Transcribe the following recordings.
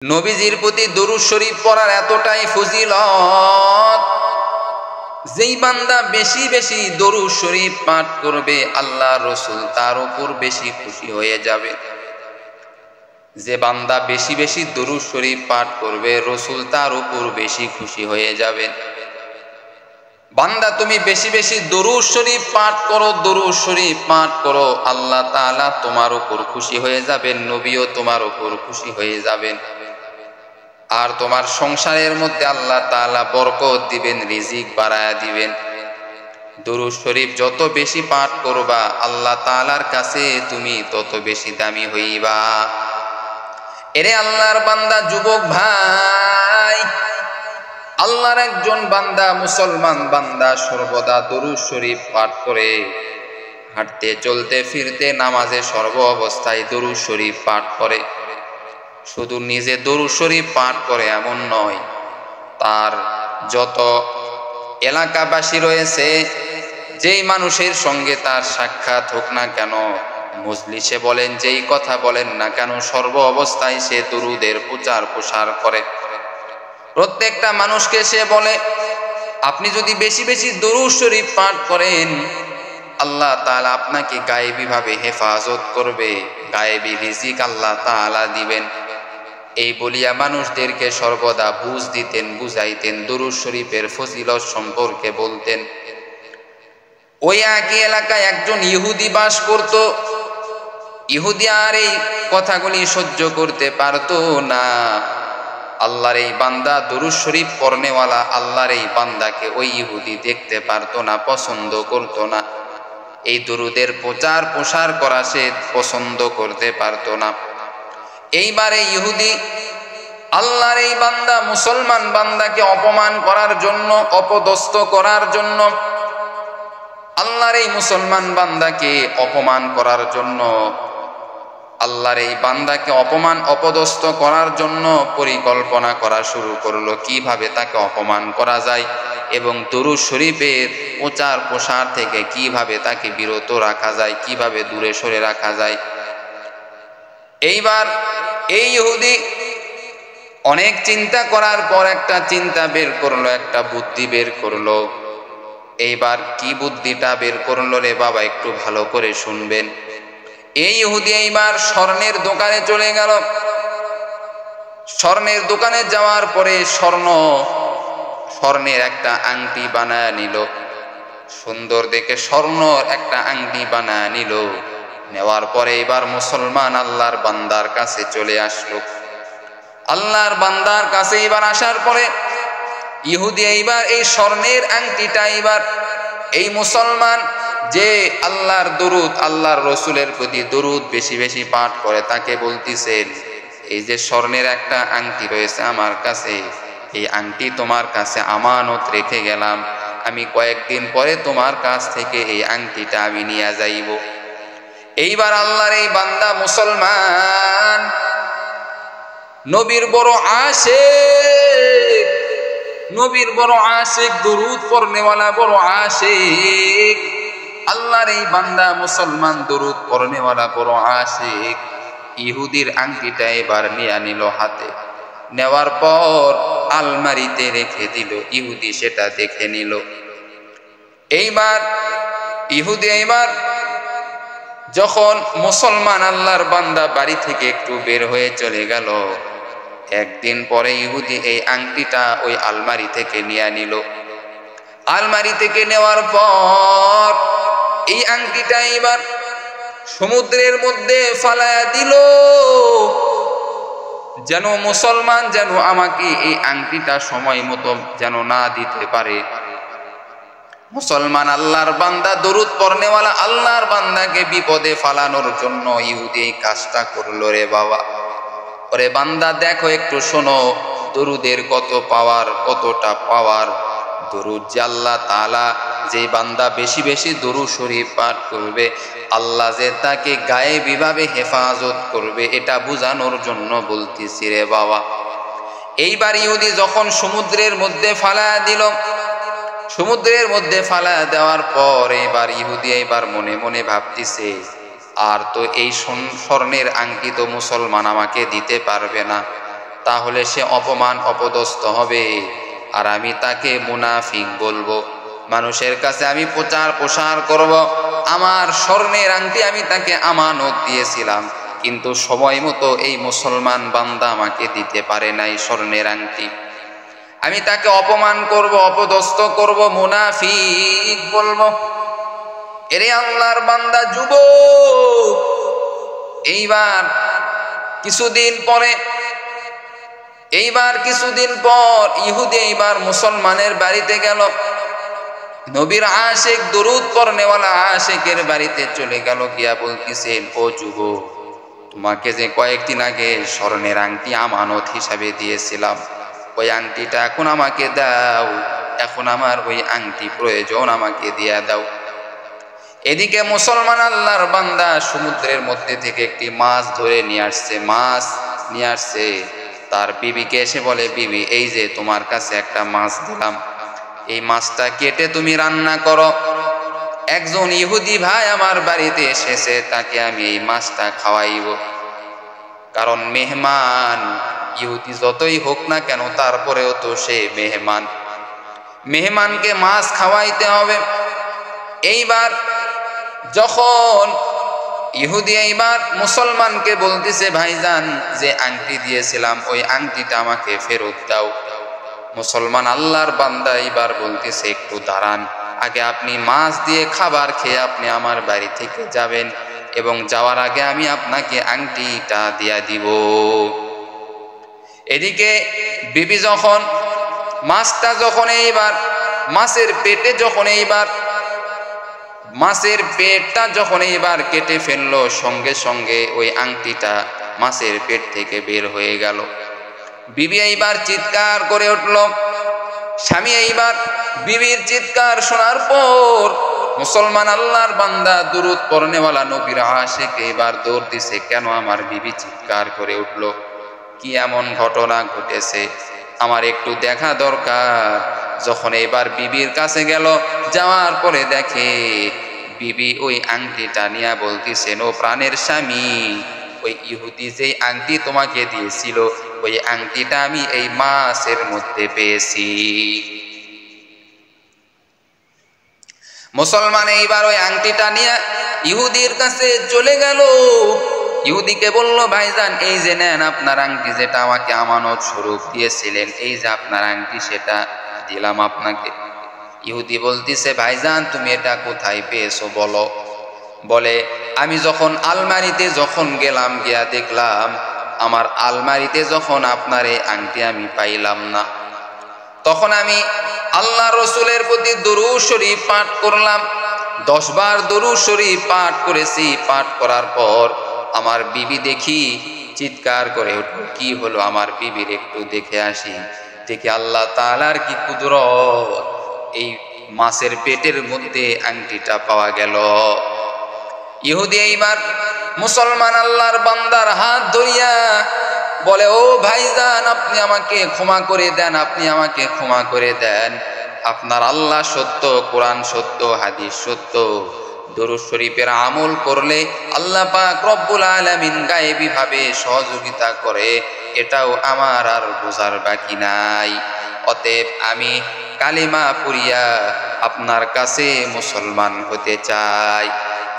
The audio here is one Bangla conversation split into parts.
নবীজির প্রতি দরুদ শরীফ পড়ার এতটাই ফজিলত, যেই বান্দা বেশি বেশি দরুদ শরীফ পাঠ করবে আল্লাহ রসুল তার উপর বেশি খুশি হয়ে যাবে। যে বান্দা বেশি বেশি দরুদ শরীফ পাঠ করবে রসুল তার উপর বেশি খুশি হয়ে যাবেন। বান্দা তুমি বেশি বেশি দরুদ শরীফ পাঠ করো, দরুদ শরীফ পাঠ করো, আল্লাহ তাআলা তোমার উপর খুশি হয়ে যাবেন, নবীও তোমার উপর খুশি হয়ে যাবেন। আর তোমার সংসারের মধ্যে আল্লাহ তাআলা বরকত দিবেন, রিজিক বাড়ায়া দিবেন। দরুদ শরীফ যত বেশি পাঠ করবা আল্লাহ তাআলার কাছে তুমি তত বেশি দামি হইবা। এরে আল্লাহর বান্দা, যুবক ভাই, আল্লাহর একজন বান্দা, মুসলমান বান্দা সর্বদা দরুদ শরীফ পাঠ করে, হাঁটতে চলতে ফিরতে নামাজে সর্ব অবস্থায় দরুদ শরীফ পাঠ করে। শুধু নিজে দরুদ শরীফ পাঠ করে এমন নয়, তার যত এলাকাবাসী রয়েছে, যেই মানুষের সঙ্গে তার সাক্ষাৎ হোক না কেন, মজলিসে বলেন, যেই কথা বলেন না কেন, সর্ব অবস্থায় সে দরুদের প্রচার প্রসার করে। প্রত্যেকটা মানুষকে সে বলে, আপনি যদি বেশি বেশি দরুদ শরীফ পাঠ করেন আল্লাহ তাআলা আপনাকে গায়েবী ভাবে হেফাজত করবে, গায়েবী রিজিক আল্লাহ তাআলা দিবেন। এই বলিয়া মানুষদেরকে সর্বদা বুঝ দিতেন, বুঝাইতেন, দরুদ শরীফের ফজিলত সম্পর্কে বলতেন। ওই একই এলাকায় একজন ইহুদি বাস করত। ইহুদি আর এই কথাগুলি সহ্য করতে পারত না। আল্লাহর এই বান্দা দরুদ শরীফ পড়নেওয়ালা আল্লাহর এই বান্দাকে ওই ইহুদি দেখতে পারত না, পছন্দ করত না। এই দরুদের প্রচার প্রসার করা সে পছন্দ করতে পারত না। এইবারে ইহুদি আল্লাহর এই বান্দা, মুসলমান বান্দাকে অপমান করার জন্য, অপদস্থ করার জন্য, আল্লাহর এই মুসলমান বান্দাকে অপমান করার জন্য, আল্লাহর এই বান্দাকে অপদস্থ করার জন্য পরিকল্পনা করা শুরু করলো, কিভাবে তাকে অপমান করা যায় এবং দরুদ শরীফের প্রচার প্রসার থেকে কিভাবে তাকে বিরত রাখা যায়, কিভাবে দূরে সরে রাখা যায়। এইবার এই ইহুদি অনেক চিন্তা করার পর একটা চিন্তা বের করলো, একটা বুদ্ধি বের করলো। এইবার কি বুদ্ধিটা বের করলো রে বাবা, একটু ভালো করে শুনবেন। এই ইহুদি এইবার স্বর্ণের দোকানে চলে গেল। স্বর্ণের দোকানে যাওয়ার পরে স্বর্ণের একটা আংটি বানায় নিল, সুন্দর দেখে স্বর্ণ একটা আংটি বানায় নিল। নেওয়ার পরে এবার মুসলমান আল্লাহর বান্দার কাছে চলে আসলো। আল্লাহর বান্দার কাছে এবার আসার পরে ইহুদি এইবার এই স্বর্ণের আংটিটা এবার এই মুসলমান যে আল্লাহর দরুদ, আল্লাহর রসুলের প্রতি দরুদ বেশি বেশি পাঠ করে, তাকে বলতেছেন, এই যে স্বর্ণের একটা আংটি রয়েছে আমার কাছে, এই আংটি তোমার কাছে আমানত রেখে গেলাম, আমি কয়েকদিন পরে তোমার কাছ থেকে এই আংটিটা আমি নিয়ে যাইব। এইবার আল্লাহর এই বান্দা মুসলমান, নবীর বড় আশিক, নবীর বড় আশিক, দরুদ পড়নেওয়ালা বড় আশিক, আল্লাহর এই বান্দা মুসলমান দরুদ পড়নেওয়ালা বড় আশিক, ইহুদির আংটিটা এবার নিয়ে নিল হাতে। নেওয়ার পর আলমারিতে রেখে দিল, ইহুদি সেটা দেখে নিল। এইবার ইহুদি এইবার যখন মুসলমান আল্লাহর বান্দা বাড়ি থেকে একটু বের হয়ে চলে গেল, একদিন পরে ইহুদি এই আংটিটা ওই আলমারি থেকে নিয়ে নিল। আলমারি থেকে নেওয়ার পর এই আংটিটা এবার সমুদ্রের মধ্যে ফালায়া দিল, যেন মুসলমান যেন আমাকে এই আংটিটা সময় মতো যেন না দিতে পারে। মুসলমান আল্লাহর বান্দা, দরুদ পড়নেওয়ালা আল্লাহর বান্দাকে বিপদে ফালানোর জন্য ইহুদি এই কাজটা করলো রে বাবা। ওরে বান্দা, দেখো একটু শোনো, দরুদের কত পাওয়ার, কতটা পাওয়ার। দরুদ যে আল্লাহ তাআলা, যে বান্দা বেশি বেশি দরুদ শরীফ পাঠ করবে আল্লাহ যে তাকে গায়েবী ভাবে হেফাজত করবে, এটা বোঝানোর জন্য বলতেছি রে বাবা। এইবার ইহুদি যখন সমুদ্রের মধ্যে ফালায়া দিল, সমুদ্রের মধ্যে ফালায়া দেওয়ার পর এবার ইহুদি এবার মনে মনে ভাবতেছে, আর তো এই স্বর্ণের আংটি তো মুসলমান আমাকে দিতে পারবে না, তাহলে সে অপমান অপদস্থ হবে, আর আমি তাকে মুনাফিক বলবো। মানুষের কাছে আমি প্রচার প্রসার করব আমার স্বর্ণের আংটি আমি তাকে আমানত দিয়েছিলাম, কিন্তু সময় মতো এই মুসলমান বান্দা আমাকে দিতে পারে নাই স্বর্ণের আংটি। আমি তাকে অপমান করব, অপদস্থ করব, মুনাফিক বলবো। এরে আল্লাহর বান্দা যুবক, এইবার কিছুদিন পর ইহুদি এইবার মুসলমানের বাড়িতে গেল, নবীর আশিক দরুদ পড়নেওয়ালা আশিকের বাড়িতে চলে গেল, গিয়া বলতেছেন, ও যুবক, তোমাকে যে কয়েকদিন আগে স্বর্ণের আংটি আমানত হিসাবে দিয়েছিলাম, ওই আংটিটা এখন আমাকে দাও, এখন আমার ওই আংটি প্রয়োজন, আমাকে দিয়া দাও। এদিকে মুসলমান আল্লাহর বান্দা সমুদ্রের মধ্যে থেকে একটি মাছ ধরে নিয়ে আসছে, তার বিবিকে এসে বলে, বিবি, এই যে তোমার কাছে একটা মাছ দিলাম, এই মাছটা কেটে তুমি রান্না করো। একজন ইহুদি ভাই আমার বাড়িতে এসেছে, তাকে আমি এই মাছটা খাওয়াইব, কারণ মেহমান ইহুদি যতই হোক না কেন তারপরেও তো সে মেহমানকে মাছ খাওয়াইতে হবে। এইবার যখন ইহুদি এইবার মুসলমানকে বলতেছে, ভাইজান, যে আংটি দিয়েছিলাম ওই আংটিটা আমাকে ফেরত দাও। মুসলমান আল্লাহর বান্দা এইবার বলতেছে, একটু দাঁড়ান, আগে আপনি মাছ দিয়ে খাবার খেয়ে আপনি আমার বাড়ি থেকে যাবেন, এবং যাওয়ার আগে আমি আপনাকে আংটিটা দিয়া দিব। এদিকে বিবি যখন মাছের পেটটা যখন এইবার কেটে ফেললো, সঙ্গে সঙ্গে ওই আংটিটা মাছের পেট থেকে বের হয়ে গেল। বিবি এইবার চিৎকার করে উঠল। স্বামী এইবার বিবির চিৎকার শোনার পর মুসলমান আল্লাহর বান্দা দুরূদ পড়নেওয়ালা নবীর আশিক এবার দৌড় দিছে, কেন আমার বিবি চিৎকার করে উঠল, কি এমন ঘটনা ঘটেছে, আমার একটু দেখা দরকার। যখন এবার বিবির কাছে গেল, যাওয়ার পরে দেখে বিবি ওই আংটিটা নিয়ে বলতেছেন, ও প্রাণের স্বামী, ওই ইহুদি যেই আংটি তোমাকে দিয়েছিল ওই আংটিটা আমি এই মাছের মধ্যে পেয়েছি। মুসলমান এইবার ওই আংটিটা নিয়ে ইহুদির কাছে চলে গেল, ইহুদিকে বলল, ভাইজান, এই যে নেন আপনার আংটি, যেটা আমাকে আমানত স্বরূপ দিয়েছিলেন, এই যে আপনার আংটি, সেটা দিলাম আপনাকে। ইহুদি বলতেছে, ভাইজান, তুমি এটা কোথায় পেয়েছো বলো। বলে, আমি যখন আলমারিতে গেলাম, গিয়া দেখলাম আমার আলমারিতে যখন আপনার এই আংটি আমি পাইলাম না, তখন আমি আল্লাহ রসুলের প্রতি দরুদ শরীফ পাঠ করলাম, 10 বার দরুদ শরীফ পাঠ করেছি। পাঠ করার পর আমার বিবি দেখি চিৎকার করে উঠল, কি হলো আমার বিবির, একটু দেখে আসি। দেখি আল্লাহ তাআলার কি কুদরত, এই মাছের পেটের মধ্যে আংটিটা পাওয়া গেল। ইহুদি এইবার মুসলমান আল্লাহর বান্দার হাত ধরিয়া বলে, ও ভাইজান, আপনি আমাকে ক্ষমা করে দেন, আপনি আমাকে ক্ষমা করে দেন। আপনার আল্লাহ সত্য, কোরআন সত্য, হাদিস সত্য, দরুদ শরীফের আমল করলে আল্লাহ পাক রব্বুল আলামিন গায়েবী ভাবে সহযোগিতা করে, এটাও আমার আর বোঝার বাকি নাই। অতএব আমি কালিমা পড়িয়া আপনার কাছে মুসলমান হতে চাই।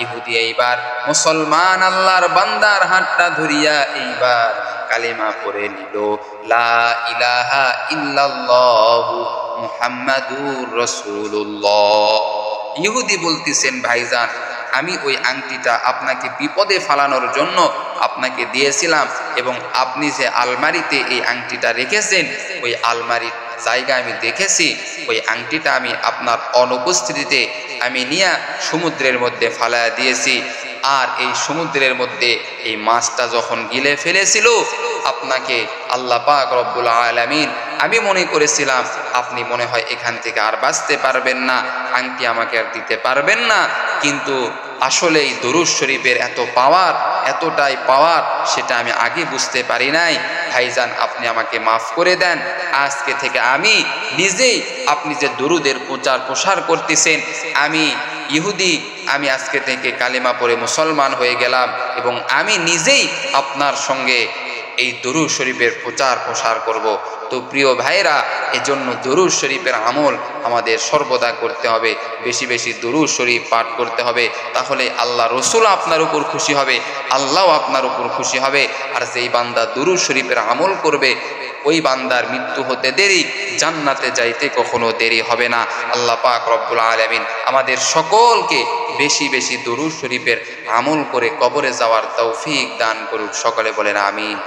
ইহুদি এইবার মুসলমান আল্লাহর বান্দার হাতটা ধরিয়া এইবার কালিমা পড়ে নিল, লা ইলাহা ইল্লাল্লাহু মুহাম্মাদুর রাসূলুল্লাহ। ইহুদি বলতেছেন, ভাইজান, আমি ওই আংটিটা আপনাকে বিপদে ফালানোর জন্য আপনাকে দিয়েছিলাম, এবং আপনি যে আলমারিতে এই আংটিটা রেখেছেন, ওই আলমারির জায়গা আমি দেখেছি, ওই আংটিটা আমি আপনার অনুপস্থিতিতে আমি নিয়ে সমুদ্রের মধ্যে ফালায়া দিয়েছি। আর এই সমুদ্রের মধ্যে এই মাছটা যখন গিলে ফেলেছিল, আপনাকে আল্লাহ পাক রব্বুল আলামিন, আমি মনে করেছিলাম আপনি মনে হয় এখান থেকে আর বাঁচতে পারবেন না, আংটি আমাকে আর দিতে পারবেন না, কিন্তু আসলেই দরুদ শরীফের এতটাই পাওয়ার সেটা আমি আগে বুঝতে পারি নাই। ভাইজান, আপনি আমাকে মাফ করে দেন। আজকে থেকে আমি নিজেই, আপনি যে দরুদের প্রচার প্রসার করতেছেন, আমি ইহুদি, আমি আজকে থেকে কালিমা পড়ে মুসলমান হয়ে গেলাম, এবং আমি নিজেই আপনার সঙ্গে এই দরুদ শরীফের প্রচার প্রসার করব। তো প্রিয় ভাইরা, এজন্য দরুদ শরীফের আমল আমাদের সর্বদা করতে হবে। বেশি বেশি দরুদ শরীফ পাঠ করতে হবে, তাহলে আল্লাহ রসুল আপনার উপর খুশি হবে, আল্লাহও আপনার উপর খুশি হবে। আর যেই বান্দা দরুদ শরীফের আমল করবে, ওই বান্দার মৃত্যু হতে দেরি, জান্নাতে যাইতে কখনো দেরি হবে না। আল্লাহ পাক রব্বুল আলামিন আমাদের সকলকে বেশি বেশি দরুদ শরীফের আমল করে কবরে যাওয়ার তৌফিক দান করুক। সকলে বলেন আমিন।